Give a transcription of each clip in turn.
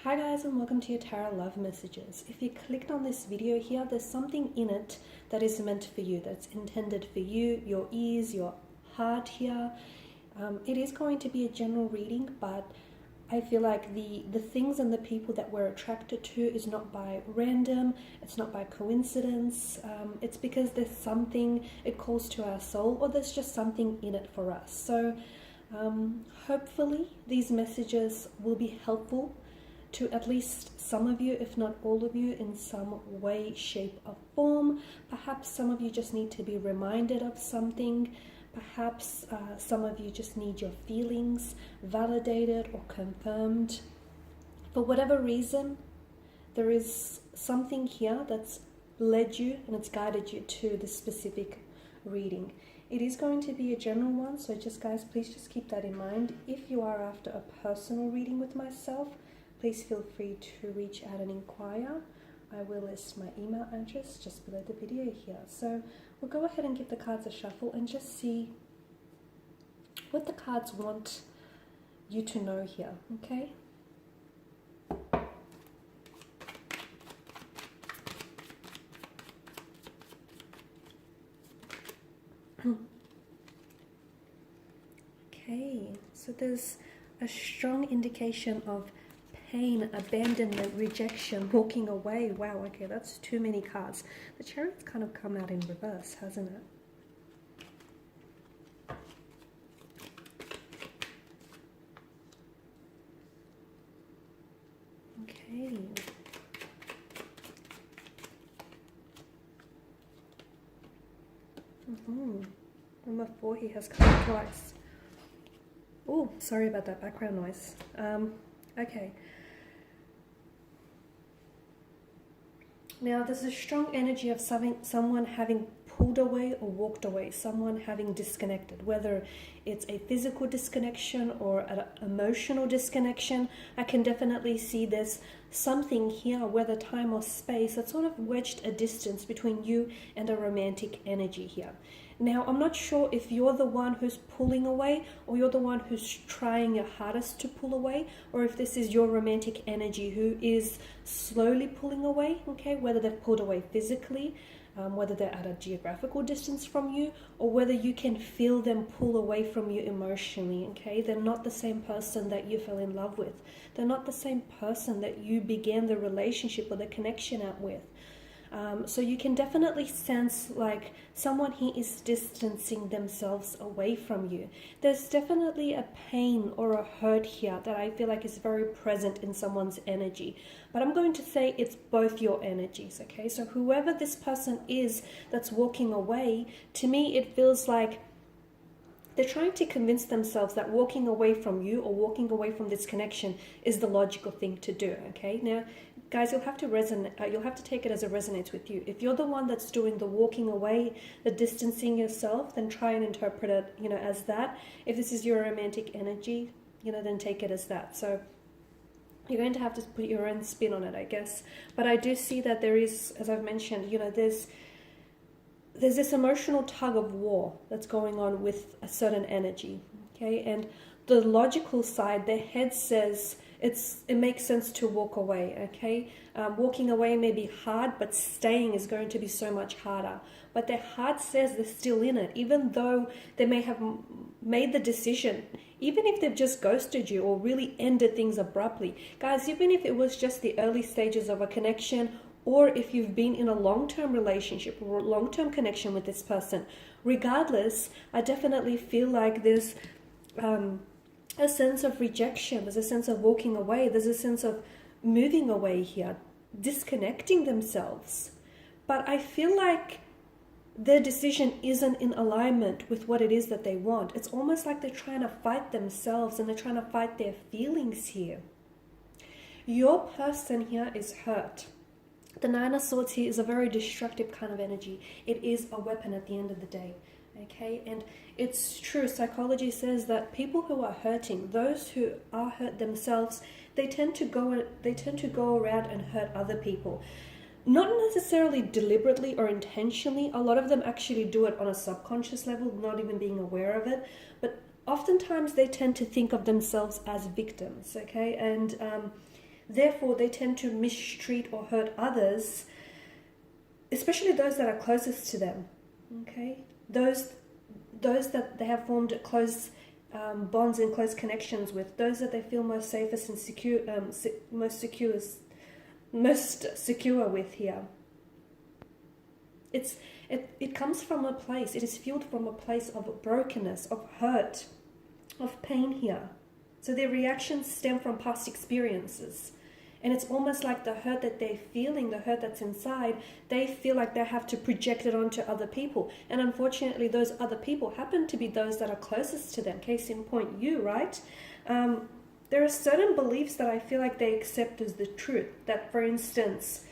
Hi guys, and welcome to your Tarot Love Messages. If you clicked on this video here, there's something in it that is meant for you, that's intended for you, your ears, your heart here. It is going to be a general reading, but I feel like the things and the people that we're attracted to is not by random, it's not by coincidence, it's because there's something it calls to our soul, or there's just something in it for us. So hopefully these messages will be helpful to at least some of you, if not all of you, in some way, shape or form. Perhaps some of you just need to be reminded of something. Perhaps some of you just need your feelings validated or confirmed. For whatever reason, there is something here that's led you and it's guided you to this specific reading. It is going to be a general one, so just guys, please just keep that in mind. If you are after a personal reading with myself, please feel free to reach out and inquire. I will list my email address just below the video here. So we'll go ahead and give the cards a shuffle and just see what the cards want you to know here, okay? Okay, so there's a strong indication of pain, abandonment, rejection, walking away. Wow, okay, that's too many cards. The Chariot's kind of come out in reverse, hasn't it? Okay. Number 4 here has come out twice. Oh, sorry about that background noise. Okay. Now, there's a strong energy of someone having pulled away or walked away, someone having disconnected, whether it's a physical disconnection or an emotional disconnection. I can definitely see there's something here, whether time or space, that sort of wedged a distance between you and a romantic energy here. Now, I'm not sure if you're the one who's pulling away or you're the one who's trying your hardest to pull away, or if this is your romantic energy who is slowly pulling away, okay? Whether they've pulled away physically, whether they're at a geographical distance from you, or whether you can feel them pull away from you emotionally, okay? They're not the same person that you fell in love with. They're not the same person that you began the relationship or the connection out with. So you can definitely sense like someone here is distancing themselves away from you. There's definitely a pain or a hurt here that I feel like is very present in someone's energy. But I'm going to say it's both your energies, okay? So whoever this person is that's walking away, to me it feels like they're trying to convince themselves that walking away from you or walking away from this connection is the logical thing to do, okay? Now, guys, you'll have to take it as it resonates with you. If you're the one that's doing the walking away, the distancing yourself, then try and interpret it, as that. If this is your romantic energy, then take it as that. So you're going to have to put your own spin on it, I guess. But I do see that there is, as I've mentioned, there's this emotional tug of war that's going on with a certain energy, okay? And the logical side, their head says it makes sense to walk away, okay? Walking away may be hard, but staying is going to be so much harder. But their heart says they're still in it, even though they may have made the decision, even if they've just ghosted you or really ended things abruptly. Guys, even if it was just the early stages of a connection, or if you've been in a long-term relationship or long-term connection with this person, regardless, I definitely feel like there's a sense of rejection, there's a sense of walking away, there's a sense of moving away here, disconnecting themselves. But I feel like their decision isn't in alignment with what it is that they want. It's almost like they're trying to fight themselves and they're trying to fight their feelings here. Your person here is hurt. The Nine of Swords here is a very destructive kind of energy. It is a weapon at the end of the day, okay? And it's true, psychology says that people who are hurting, those who are hurt themselves, they tend to go around and hurt other people. Not necessarily deliberately or intentionally. A lot of them actually do it on a subconscious level, not even being aware of it. But oftentimes they tend to think of themselves as victims, okay? And Therefore, they tend to mistreat or hurt others, especially those that are closest to them. Okay, those that they have formed close bonds and close connections with, those that they feel most safest and secure, most secure with here. It comes from a place. It is fueled from a place of brokenness, of hurt, of pain here. So their reactions stem from past experiences. And it's almost like the hurt that they're feeling, the hurt that's inside, they feel like they have to project it onto other people. And unfortunately, those other people happen to be those that are closest to them. Case in point, you, right? There are certain beliefs that I feel like they accept as the truth. That, for instance,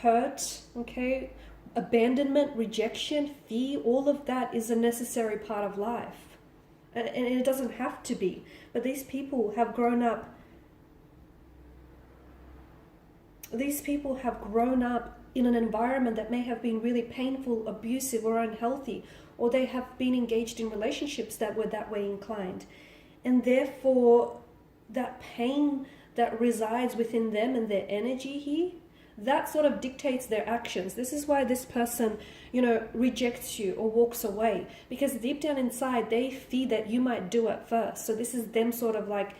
hurt, okay, abandonment, rejection, fear, all of that is a necessary part of life. And it doesn't have to be. But these people have grown up. These people have grown up in an environment that may have been really painful, abusive, or unhealthy, or they have been engaged in relationships that were that way inclined. And therefore, that pain that resides within them and their energy here, that sort of dictates their actions. This is why this person, rejects you or walks away, because deep down inside, they fear that you might do it first. So this is them sort of like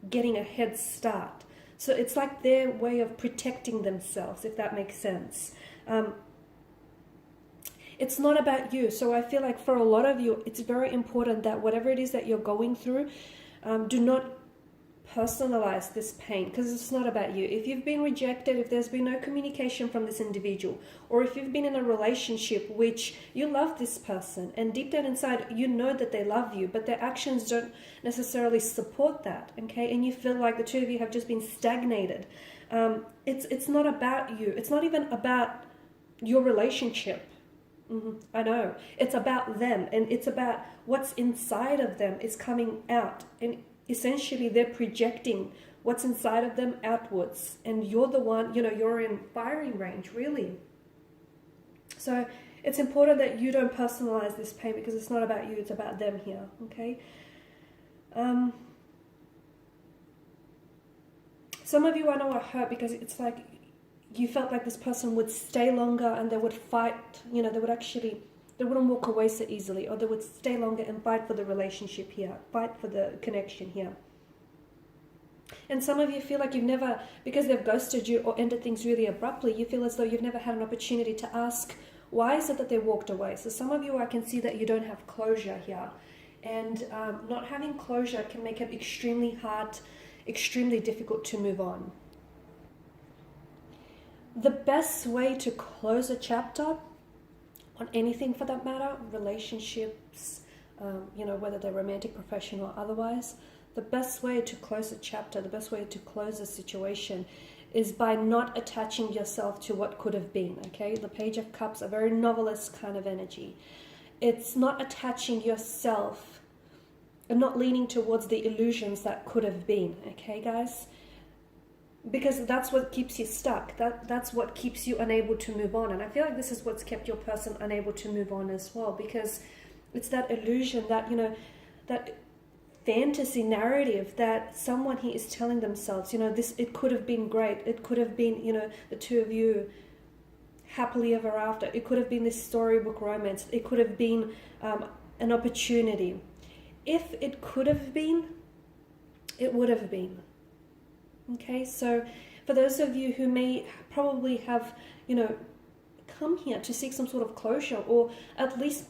getting a head start. So it's like their way of protecting themselves, if that makes sense. It's not about you. So I feel like for a lot of you, it's very important that whatever it is that you're going through, do not personalize this pain, because it's not about you. If you've been rejected, if there's been no communication from this individual, or if you've been in a relationship which you love this person and deep down inside you know that they love you, but their actions don't necessarily support that, okay, and you feel like the two of you have just been stagnated, it's not about you. It's not even about your relationship. I know. It's about them, and it's about what's inside of them is coming out, and essentially they're projecting what's inside of them outwards, and you're the one, you're in firing range, really. So it's important that you don't personalize this pain, because it's not about you, it's about them here, okay? Some of you I know are hurt because it's like you felt like this person would stay longer and they would fight, they wouldn't walk away so easily, or they would stay longer and fight for the relationship here, fight for the connection here. And some of you feel like you've never, because they've ghosted you or ended things really abruptly, you feel as though you've never had an opportunity to ask, why is it that they walked away? So some of you, I can see that you don't have closure here. And not having closure can make it extremely hard, extremely difficult to move on. The best way to close a chapter on anything for that matter, relationships, whether they're romantic, professional, or otherwise, the best way to close a chapter, the best way to close a situation is by not attaching yourself to what could have been, okay? The Page of Cups, a very novelist kind of energy. It's not attaching yourself and not leaning towards the illusions that could have been, okay, guys? Because that's what keeps you stuck. That's what keeps you unable to move on. And I feel like this is what's kept your person unable to move on as well. Because it's that illusion, that, that fantasy narrative that someone here is telling themselves, it could have been great. It could have been, the two of you happily ever after. It could have been this storybook romance. It could have been an opportunity. If it could have been, it would have been. Okay, so for those of you who may probably have, come here to seek some sort of closure, or at least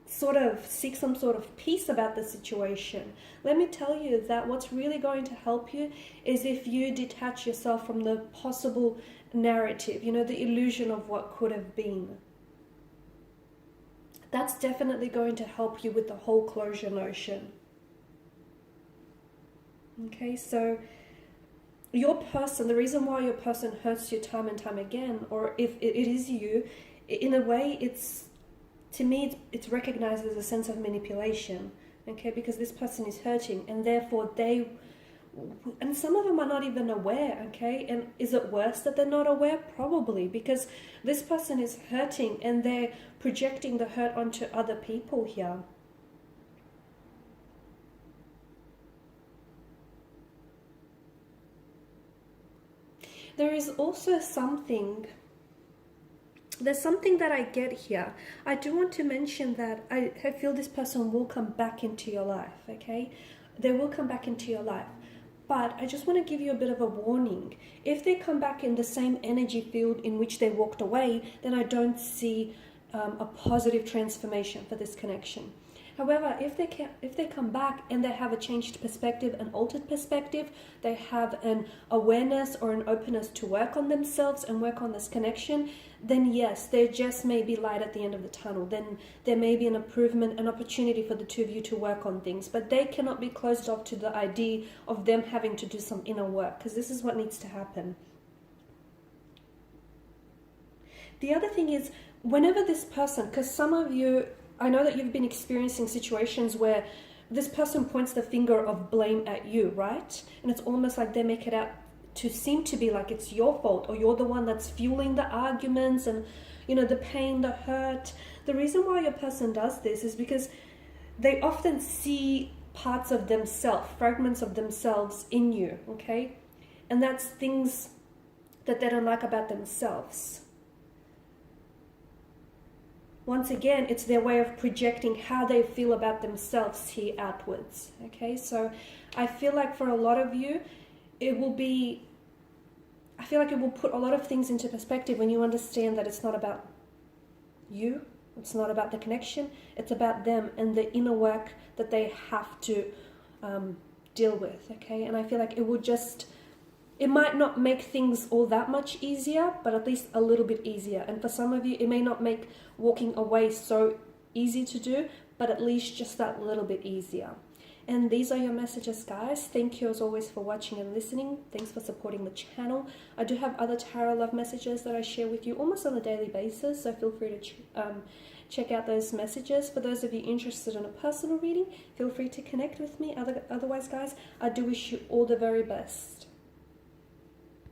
sort of seek some sort of peace about the situation, let me tell you that what's really going to help you is if you detach yourself from the possible narrative, the illusion of what could have been. That's definitely going to help you with the whole closure notion. Okay, so your person, the reason why your person hurts you time and time again, or if it is you, in a way, to me, it's recognized as a sense of manipulation, okay? Because this person is hurting, and therefore and some of them are not even aware, okay? And is it worse that they're not aware? Probably, because this person is hurting and they're projecting the hurt onto other people here. There is also there's something that I get here. I do want to mention that I feel this person will come back into your life, okay? They will come back into your life. But I just want to give you a bit of a warning. If they come back in the same energy field in which they walked away, then I don't see a positive transformation for this connection. However, if they come back and they have a changed perspective, an altered perspective, they have an awareness or an openness to work on themselves and work on this connection, then yes, there just may be light at the end of the tunnel. Then there may be an improvement, an opportunity for the two of you to work on things. But they cannot be closed off to the idea of them having to do some inner work, because this is what needs to happen. The other thing is, whenever this person, because some of you, I know that you've been experiencing situations where this person points the finger of blame at you, right? And it's almost like they make it out to seem to be like it's your fault, or you're the one that's fueling the arguments and, the pain, the hurt. The reason why your person does this is because they often see parts of themselves, fragments of themselves in you, okay? And that's things that they don't like about themselves. Once again, it's their way of projecting how they feel about themselves here outwards, okay? So I feel like for a lot of you, it will put a lot of things into perspective when you understand that it's not about you, it's not about the connection, it's about them and the inner work that they have to deal with, okay? And I feel like it might not make things all that much easier, but at least a little bit easier. And for some of you, it may not make walking away so easy to do, but at least just that little bit easier. And these are your messages, guys. Thank you as always for watching and listening. Thanks for supporting the channel. I do have other tarot love messages that I share with you almost on a daily basis, so feel free to check out those messages. For those of you interested in a personal reading, feel free to connect with me. Otherwise, guys, I do wish you all the very best.